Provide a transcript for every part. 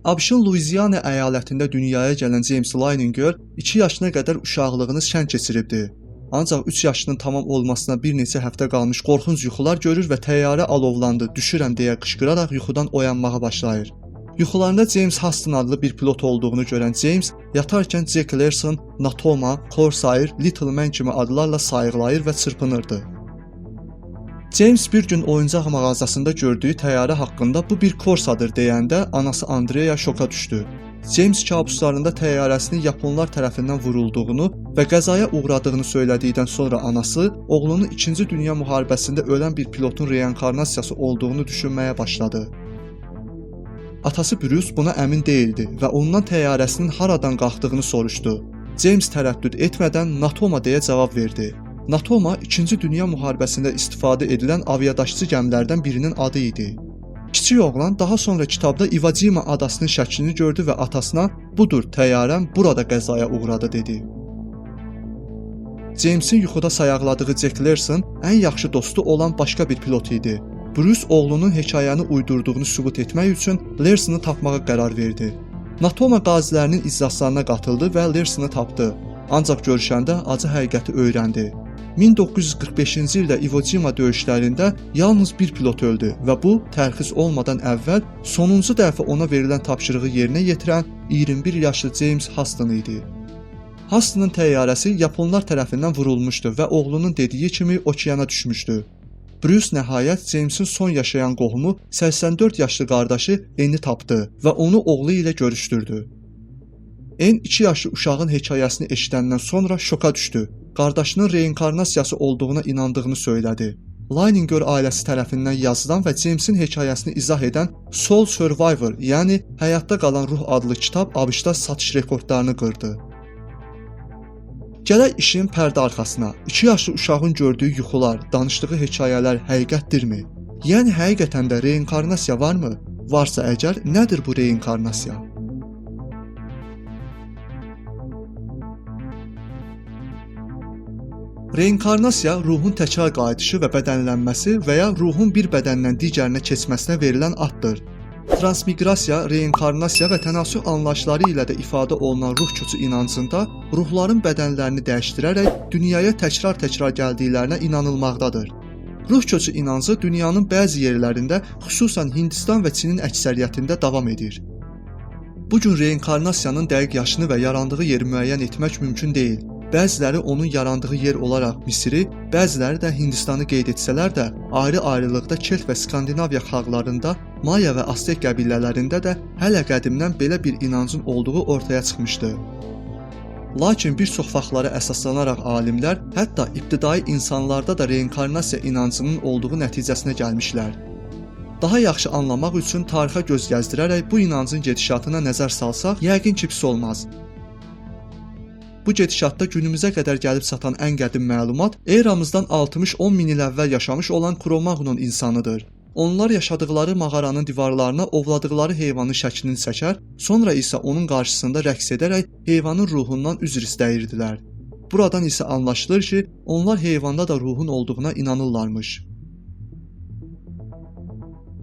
ABŞ-ın Luiziana əyalətində dünyaya gələn James Leininger 2 yaşına qədər uşaqlığını şən keçiribdi. Ancaq 3 yaşının tamam olmasına bir neçə həftə qalmış qorxunc yuxular görür və təyyarə alovlandı, düşürəm deyə qışqıraraq yuxudan oyanmağa başlayır. Yuxularında James Huston adlı bir pilot olduğunu görən James, yatarkən Jack Larson, Natoma, Corsair, Little Man kimi adlarla sayıqlayır və çırpınırdı. James bir gün oyuncaq mağazasında gördüyü təyyarə haqqında bu bir Corsadır deyəndə anası Andrea şoka düşdü. James kabuslarında təyyarəsinin Yaponlar tərəfindən vurulduğunu və qəzaya uğradığını söylədikdən sonra anası oğlunun 2-ci Dünya müharibəsində ölən bir pilotun reinkarnasiyası olduğunu düşünməyə başladı. Atası Bruce buna əmin değildi və ondan təyyarəsinin haradan qalxdığını soruşdu. James tərəddüd etmədən Natoma deyə cavab verdi. Natoma 2-ci Dünya müharibəsində istifadə edilən aviadaşçı gəmilərdən birinin adı idi. Kiçik oğlan daha sonra kitabda Iwo Jima adasının şəklini gördü və atasına "Budur, təyyarəm burada qəzaya uğradı" dedi. James'in yuxuda sayaqladığı Jack Larson ən yaxşı dostu olan başqa bir pilot idi. Bruce oğlunun hekayəni uydurduğunu sübut etmək üçün Larsonu tapmağa qərar verdi. Natoma qazilərinin iclaslarına qatıldı və Larsonu tapdı. Ancaq görüşəndə acı həqiqəti öyrəndi. 1945-ci ildə Iwo Jima döyüşlərində yalnız bir pilot öldü və bu, tərxis olmadan əvvəl sonuncu dəfə ona verilən tapşırığı yerinə yetirən 21 yaşlı James Huston idi. Huston'ın təyyarəsi Yaponlar tərəfindən vurulmuşdu və oğlunun dediyi kimi okeana düşmüşdü. Bruce nəhayət James'in son yaşayan qohumu 84 yaşlı qardaşı Anne'i tapdı və onu oğlu ilə görüşdürdü. Anne 2 yaşlı uşağın hekayəsini eşidəndən sonra şoka düşdü. Qardaşının reinkarnasiyası olduğuna inandığını söylədi. Leininger ailəsi tərəfindən yazılan və James'in hekayəsini izah edən Soul Survivor, yəni Həyatda qalan ruh adlı kitab ABŞ-da satış rekordlarını qırdı. Gələk işin pərdə arxasına. 2 yaşlı uşağın gördüyü yuxular, danışdığı hekayələr həqiqətdirmi? Yəni həqiqətən də reinkarnasiya varmı? Varsa əgər, nədir bu reinkarnasiya? Reinkarnasiya ruhun təkrar qayıdışı və bədənlənməsi və ya ruhun bir bədəndən digərinə keçməsinə verilən addır. Transmiqrasiya, reinkarnasiya və tənasüh anlayışları ilə də ifadə olunan ruh köçü inancında ruhların bədənlərini dəyişdirərək dünyaya təkrar-təkrar gəldiklərinə inanılmaqdadır. Ruh köçü inancı dünyanın bəzi yerlərində, xüsusən Hindistan və Çinin əksəriyyətində davam edir. Bu gün reinkarnasiyanın dəqiq yaşını və yarandığı yeri müəyyən etmək mümkün deyil. Bəziləri onun yarandığı yer olaraq Misiri, bəziləri də Hindistanı qeyd etsələr də, ayrı-ayrılıqda Kelt və Skandinaviya xalqlarında, Maya və Aztek qəbilələrində də hələ qədimdən belə bir inancın olduğu ortaya çıxmışdı. Lakin bir çox faktlara əsaslanaraq alimlər hətta ibtidai insanlarda da reinkarnasiya inancının olduğu nəticəsinə gəlmişlər. Daha yaxşı anlamaq üçün tarixə göz gəzdirərək bu inancın gedişatına nəzər salsaq, yəqin ki pis olmaz. Bu gedişatda günümüzə qədər gəlib çatan ən qədim məlumat eramızdan 60-10 min il əvvəl yaşamış olan Cro-Magnon insanıdır. Onlar yaşadıkları mağaranın divarlarına ovladıkları heyvanın şəklini çəkər, sonra isə onun qarşısında rəqs edərək heyvanın ruhundan üzr istəyirdilər. Buradan isə anlaşılır ki, onlar heyvanda da ruhun olduğuna inanırlarmış.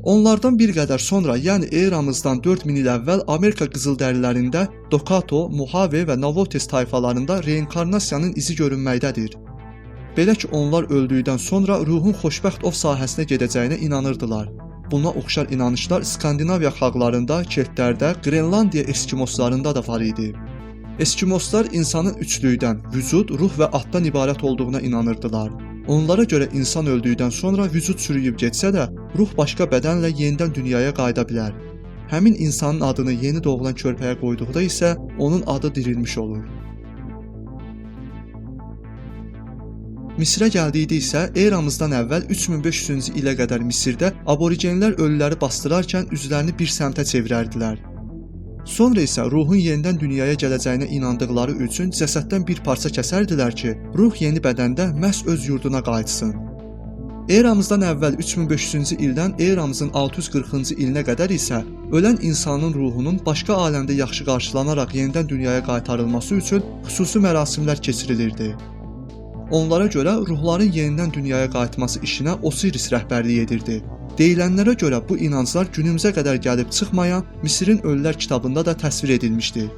Onlardan bir qədər sonra, yəni eramızdan 4000 il əvvəl Amerika qızıldərilərində Dokato, Mojave və Navajo tayfalarında reinkarnasiyanın izi görünməkdədir. Belə ki, onlar öldükdən sonra ruhun xoşbəxt ov sahəsinə gedəcəyinə inanırdılar. Buna oxşar inanışlar Skandinaviya xalqlarında, Keltlərdə, Qrenlandiya eskimoslarında da var idi. Eskimoslar insanın üçlükdən, vücud, ruh və atdan ibarət olduğuna inanırdılar. Onlara görə insan öldükdən sonra vücud çürüyüb getsə də, ruh başqa bədənlə yenidən dünyaya qayıda bilər. Həmin insanın adını yeni doğulan körpəyə qoyduqda isə onun adı dirilmiş olur. Misrə gəldikdə isə eramızdan əvvəl 3500-cü ilə qədər Misirdə aborigenlər ölüləri bastırarkən üzlərini bir səmtə çevirərdilər. Sonra isə ruhun yenidən dünyaya gələcəyinə inandıqları üçün cəsəddən bir parça kəsərdilər ki, ruh yeni bədəndə məhz öz yurduna qayıtsın. Eramızdan əvvəl 3500-cü ildən eramızın 640-cı ilinə qədər isə ölən insanın ruhunun başqa aləmdə yaxşı qarşılanaraq yenidən dünyaya qaytarılması üçün xüsusi mərasimlər keçirilirdi. Onlara görə ruhların yenidən dünyaya qayıtması işinə Osiris rəhbərlik edirdi. Deyilənlərə görə bu inanclar günümüzə qədər gəlib çıxmayan Misirin Ölülər kitabında da təsvir edilmişdir.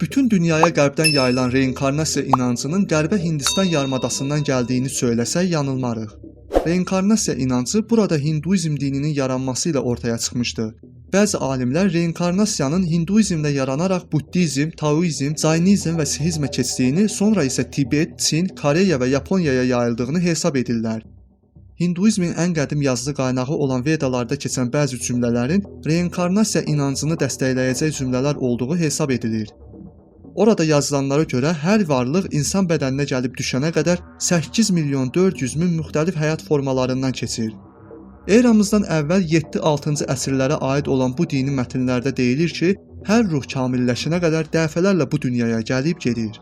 Bütün dünyaya qərbdən yayılan reinkarnasiya inancının qərbə Hindistan yarımadasından gəldiyini söyləsək yanılmarıq. Reinkarnasiya inancı burada Hinduizm dininin yaranması ilə ortaya çıxmışdı. Bəzi alimlər reinkarnasiyanın Hinduizmdə yaranaraq Buddizm, Taoizm, Cainizm və Sihizmə keçdiyini, sonra isə Tibet, Çin, Koreya və Yaponiyaya yayıldığını hesab edirlər. Hinduizmin ən qədim yazılı qaynağı olan Vedalarda keçən bəzi cümlələrin reinkarnasiya inancını dəstəkləyəcək cümlələr olduğu hesab edilir. Orada yazılanlara görə hər varlıq insan bədəninə gəlib düşənə qədər 8 milyon 400 min müxtəlif həyat formalarından keçir. Eramızdan əvvəl 7-6-cı əsrlərə aid olan bu dini mətnlərdə deyilir ki, hər ruh kamilləşənə qədər dəfələrlə bu dünyaya gəlib gedir.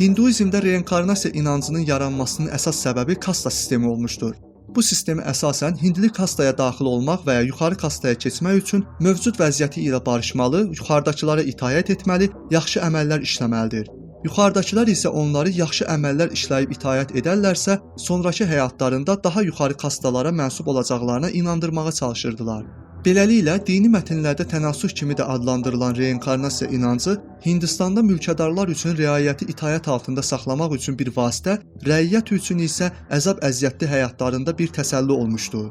Hinduizmdə reinkarnasiya inancının yaranmasının əsas səbəbi kasta sistemi olmuşdur. Bu sistemi əsasən hindli kastaya daxil olmaq və ya yuxarı kastaya keçmək üçün mövcud vəziyyəti ilə barışmalı, yuxarıdakılara itaət etməli, yaxşı əməllər işləməlidir. Yuxarıdakılar isə onları yaxşı əməllər işləyib itaət edərlərsə, sonrakı həyatlarında daha yuxarı kastalara mənsub olacaqlarına inandırmağa çalışırdılar. Beləliklə, dini mətnlərdə tənasüh kimi də adlandırılan reinkarnasiya inancı Hindistanda mülkədarlar üçün riayəti itaət altında saxlamaq üçün bir vasitə, rəiyyət üçün isə əzab-əziyyətli həyatlarında bir təsəlli olmuşdu.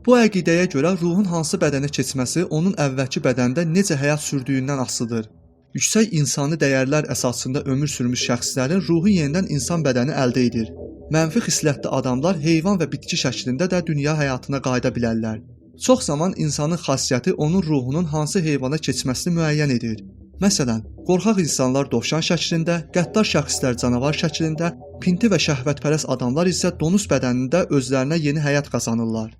Bu əqidəyə görə ruhun hansı bədənə keçməsi onun əvvəlki bədəndə necə həyat sürdüyündən asılıdır. Yüksək insani dəyərlər əsasında ömür sürmüş şəxslərin ruhu yenidən insan bədəni əldə edir. Mənfi xislətli adamlar heyvan və bitki şəklində də dünya həyatına qayıda bilərlər. Çox zaman insanın xassiyyəti onun ruhunun hansı heyvana keçməsini müəyyən edir. Məsələn, qorxaq insanlar dovşan şəklində, qəddar şəxslər canavar şəklində, pinti və şəhvətpərəst adamlar isə donuz bədənində özlərinə yeni həyat qazanırlar.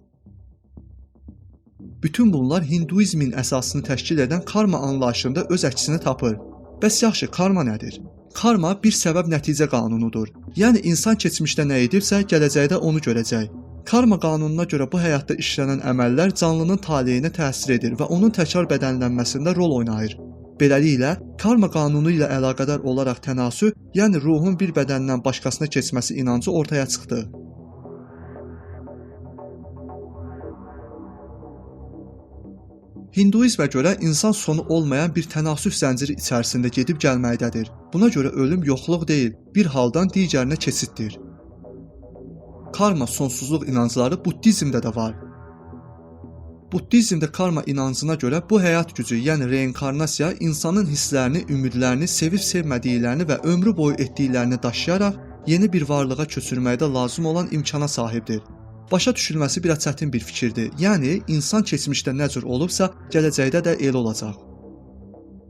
Bütün bunlar Hinduizmin əsasını təşkil edən karma anlayışında öz əksini tapır. Bəs yaxşı, karma nədir? Karma bir səbəb-nəticə qanunudur. Yəni insan keçmişdə nə edirsə, gələcəkdə onu görəcək. Karma qanununa görə bu həyatda işlənən əməllər canlının taleyinə təsir edir və onun təkrar bədənlənməsində rol oynayır. Beləliklə, karma qanunu ilə əlaqədar olaraq tənasüh, yəni ruhun bir bədəndən başqasına keçməsi inancı ortaya çıxdı. Hinduizmə görə insan sonu olmayan bir tənasüh zənciri içərisində gedib gəlməkdədir. Buna görə ölüm yoxluq deyil, bir haldan digərinə keçiddir. Karma sonsuzluq inancları Buddizmdə də var. Buddizmdə karma inancına görə bu həyat gücü, yəni reinkarnasiya insanın hisslərini, ümidlərini, sevib-sevmədiklərini və ömrü boyu etdiklərini daşıyaraq yeni bir varlığa köçürməkdə lazım olan imkana sahibdir. Başa düşülməsi biraz çətin bir fikirdir. Yəni, insan keçmişdə nə cür olubsa, gələcəkdə də elə olacaq.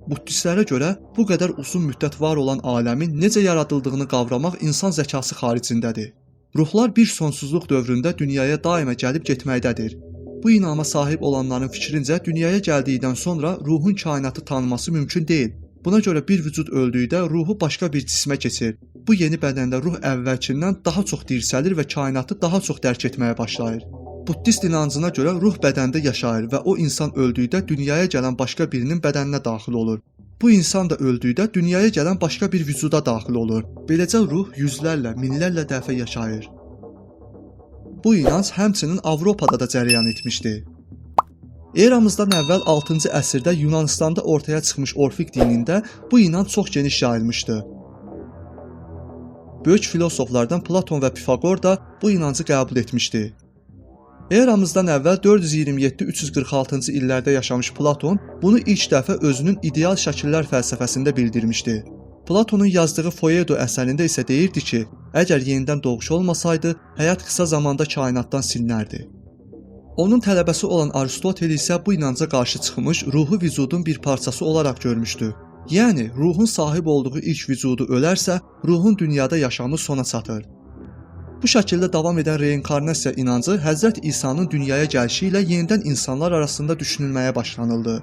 Buddistlərə görə bu qədər uzun müddət var olan aləmin necə yaradıldığını qavramaq insan zəkası xaricindədir. Ruhlar bir sonsuzluq dövründə dünyaya daima gəlib getməkdədir. Bu inama sahib olanların fikrincə dünyaya gəldikdən sonra ruhun kainatı tanıması mümkün deyil. Buna görə bir vücud öldükdə ruhu başqa bir cismə keçir. Bu yeni bədəndə ruh əvvəlkindən daha çox dirsəlir və kainatı daha çox dərk etməyə başlayır. Buddist inancına görə ruh bədəndə yaşayır və o insan öldükdə dünyaya gələn başqa birinin bədəninə daxil olur. Bu insan da öldükdə dünyaya gələn başqa bir vücuda daxil olur. Beləcə ruh yüzlərlə, minlərlə dəfə yaşayır. Bu inanc həmçinin Avropada da cərəyan etmişdi. Eramızdan əvvəl 6-cı əsrdə Yunanistanda ortaya çıxmış Orfik dinində bu inanc çox geniş yayılmışdı. Böyük filosoflardan Platon və Pifaqor da bu inancı qəbul etmişdi. Eramızdan əvvəl 427-346-cı illərdə yaşamış Platon bunu ilk dəfə özünün ideal şəkillər fəlsəfəsində bildirmişdi. Platonun yazdığı Foedo əsərində isə deyirdi ki, əgər yenidən doğuş olmasaydı, həyat qısa zamanda kainatdan silinərdi. Onun tələbəsi olan Aristotel isə bu inanca qarşı çıxmış, ruhu vücudun bir parçası olaraq görmüşdü. Yəni, ruhun sahib olduğu ilk vücudu ölərsə, ruhun dünyada yaşamı sona çatır. Bu şəkildə davam edən reinkarnasiya inancı Həzrət İsa'nın dünyaya gəlişi ilə yenidən insanlar arasında düşünülməyə başlanıldı.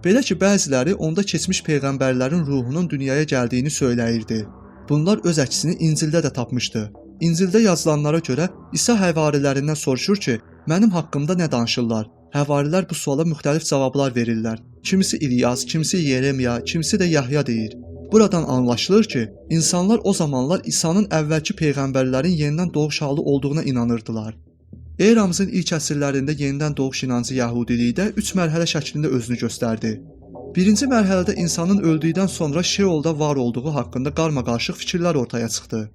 Belə ki, bəziləri onda keçmiş peyğəmbərlərin ruhunun dünyaya gəldiyini söyləyirdi. Bunlar öz əksini İncildə də tapmışdı. İncildə yazılanlara görə İsa həvarilərindən soruşur ki, Mənim haqqımda nə danışırlar? Həvarilər bu suala müxtəlif cavablar verirlər. Kimisi İlyas, kimisi Yeremiya, kimisi də Yahya deyir. Buradan anlaşılır ki, insanlar o zamanlar İsa'nın əvvəlki peyğəmbərlərin yenidən doğuş halı olduğuna inanırdılar. Eramızın ilk əsrlərində yenidən doğuş inancı yəhudilikdə 3 mərhələ şəklində özünü göstərdi. Birinci mərhələdə insanın öldükdən sonra Şeolda var olduğu haqqında qarmaqarışıq fikirlər ortaya çıxdı.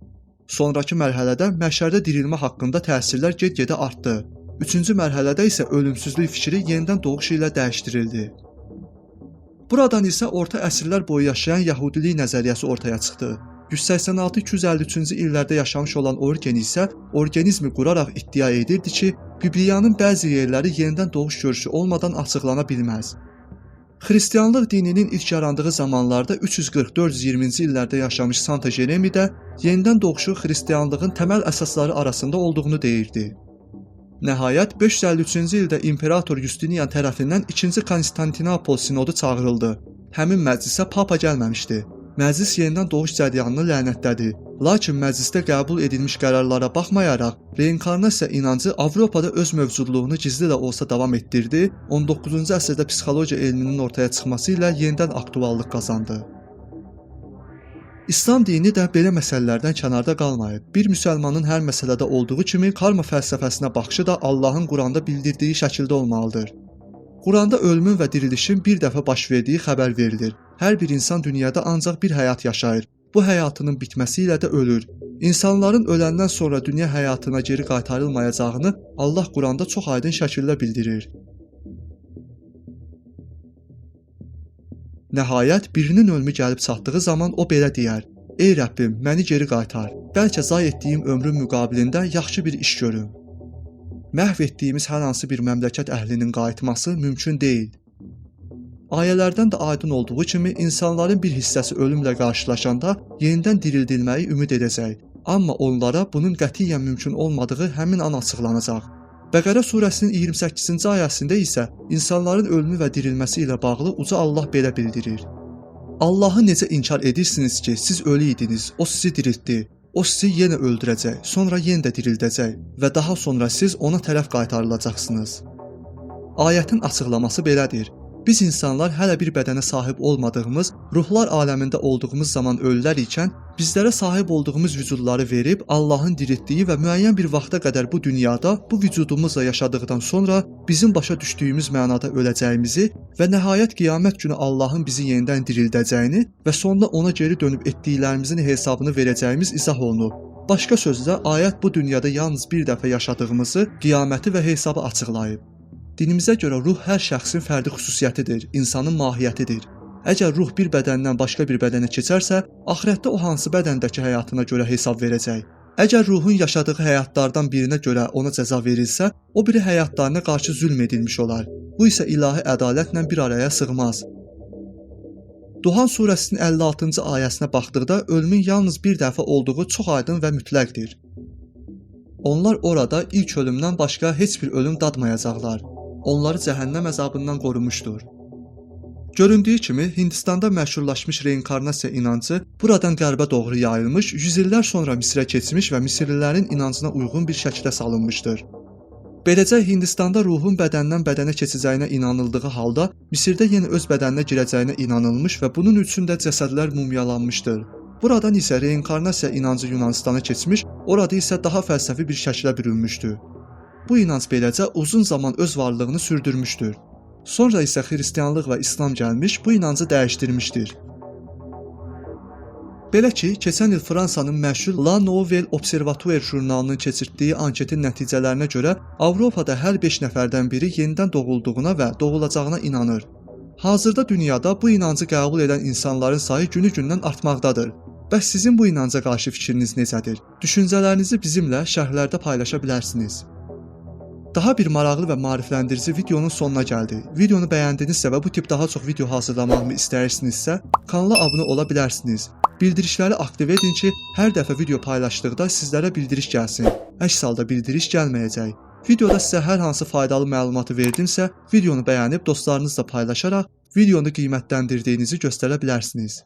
Sonrakı mərhələdə məhşərdə dirilmə haqqında təsirlər get-gedə artdı. Üçüncü mərhələdə isə ölümsüzlük fikri yenidən doğuş ilə dəyişdirildi. Buradan isə orta əsrlər boyu yaşayan yəhudilik nəzəriyyəsi ortaya çıxdı. 186-253-cü illərdə yaşamış olan Origen isə organizmi quraraq iddia edirdi ki, Bibliyanın bəzi yerləri yenidən doğuş görüşü olmadan açıqlana bilməz. Xristianlıq dininin ilk yarandığı zamanlarda 340-420-ci illərdə yaşamış Santa Jeremi də yenidən doğuşu xristianlığın təməl əsasları arasında olduğunu deyirdi. Nəhayət 553-cü ildə İmperator Justinian tərəfindən 2-ci Konstantinopol sinodu çağırıldı. Həmin məclisə papa gəlməmişdi. Məclis yenidən doğuş cəryanını lənətlədi. Lakin məclisdə qəbul edilmiş qərarlara baxmayaraq, reinkarnasiya inancı Avropada öz mövcudluğunu gizli də olsa davam etdirdi, 19-cu əsrdə psixologiya elminin ortaya çıxması ilə yenidən aktuallıq qazandı. İslam dini də belə məsələlərdən kənarda qalmayıb. Bir müsəlmanın hər məsələdə olduğu kimi karma fəlsəfəsinə baxışı da Allahın Quranda bildirdiyi şəkildə olmalıdır. Quranda ölümün və dirilişin bir dəfə baş verdiyi xəbər verilir. Hər bir insan dünyada ancaq bir həyat yaşayır. Bu həyatının bitməsi ilə də ölür. İnsanların öləndən sonra dünya həyatına geri qaytarılmayacağını Allah Quranda çox aydın şəkildə bildirir. Nəhayət, birinin ölümü gəlib çatdığı zaman o belə deyər: "Ey Rəbbim, məni geri qaytar. Bəlkə zay etdiyim ömrüm müqabilində yaxşı bir iş görüm." Məhv etdiyimiz hər hansı bir məmləkət əhlinin qayıtması mümkün deyil. Ayələrdən də aydın olduğu kimi insanların bir hissəsi ölümlə qarşılaşanda yenidən dirildilməyi ümid edəcək. Amma onlara bunun qətiyyən mümkün olmadığı həmin an açıqlanacaq. Bəqərə surəsinin 28-ci ayəsində isə insanların ölümü və dirilməsi ilə bağlı uca Allah belə bildirir: "Allahı necə inkar edirsiniz ki, siz ölü idiniz, o sizi diriltdi. O sizi yenə öldürəcək, sonra yenə də dirildəcək və daha sonra siz ona tərəf qaytarılacaqsınız." Ayətin açıqlaması belədir. Biz insanlar hələ bir bədənə sahib olmadığımız, ruhlar aləmində olduğumuz zaman ölülər ikən bizlərə sahib olduğumuz vücudları verib Allahın diriltdiyi və müəyyən bir vaxta qədər bu dünyada bu vücudumuzla yaşadıqdan sonra bizim başa düşdüyümüz mənada öləcəyimizi və nəhayət qiyamət günü Allahın bizi yenidən dirildəcəyini və sonda ona geri dönüb etdiklərimizin hesabını verəcəyimiz izah olunub. Başqa sözlə, ayət bu dünyada yalnız bir dəfə yaşadığımızı, qiyaməti və hesabı açıqlayıb. Dinimizə görə ruh hər şəxsin fərdi xüsusiyyətidir, insanın mahiyyətidir. Əgər ruh bir bədəndən başqa bir bədənə keçərsə, axirətdə o hansı bədəndəki həyatına görə hesab verəcək. Əgər ruhun yaşadığı həyatlardan birinə görə ona cəza verilsə, o biri həyatlarına qarşı zülm edilmiş olar. Bu isə ilahi ədalətlə bir araya sığmaz. Duhan surəsinin 56-cı ayəsinə baxdıqda ölümün yalnız bir dəfə olduğu çox aydın və mütləqdir. Onlar orada ilk ölümdən başqa heç bir ölüm dadmayacaqlar. Onları cəhənnəm əzabından qorumuşdur. Göründüyü kimi, Hindistanda məşhurlaşmış reinkarnasiya inancı buradan qərbə doğru yayılmış, 100 illər sonra Misrə keçmiş və Misirlilərin inancına uyğun bir şəkildə salınmışdır. Beləcə, Hindistanda ruhun bədəndən bədənə keçəcəyinə inanıldığı halda, Misirdə yenə öz bədəninə girəcəyinə inanılmış və bunun üçün də cəsədlər mumyalanmışdır. Buradan isə reinkarnasiya inancı Yunanistana keçmiş, orada isə daha fəlsəfi bir şəklə bürünmüşdü. Bu inanc beləcə uzun zaman öz varlığını sürdürmüşdür. Sonra isə xristianlıq və İslam gəlmiş, bu inancı dəyişdirmişdir. Belə ki, keçən il Fransanın məşhur La Nouvelle Observatoire jurnalının keçirtdiyi anketin nəticələrinə görə Avropada hər 5 nəfərdən biri yenidən doğulduğuna və doğulacağına inanır. Hazırda dünyada bu inancı qəbul edən insanların sayı günü-gündən artmaqdadır. Bəs sizin bu inanca qarşı fikriniz necədir? Düşüncələrinizi bizimlə şərhlərdə paylaşa bilərsiniz. Daha bir maraqlı və maarifləndirici videonun sonuna gəldik. Videonu bəyəndinizsə və bu tip daha çox video hazırlamağımı istəyirsinizsə, kanala abunə ola bilərsiniz. Bildirişləri aktiv edin ki, hər dəfə video paylaşdıqda sizlərə bildiriş gəlsin. Əks halda bildiriş gəlməyəcək. Videoda sizə hər hansı faydalı məlumatı verdimsə, videonu bəyənib dostlarınızla paylaşaraq videonu qiymətləndirdiyinizi göstərə bilərsiniz.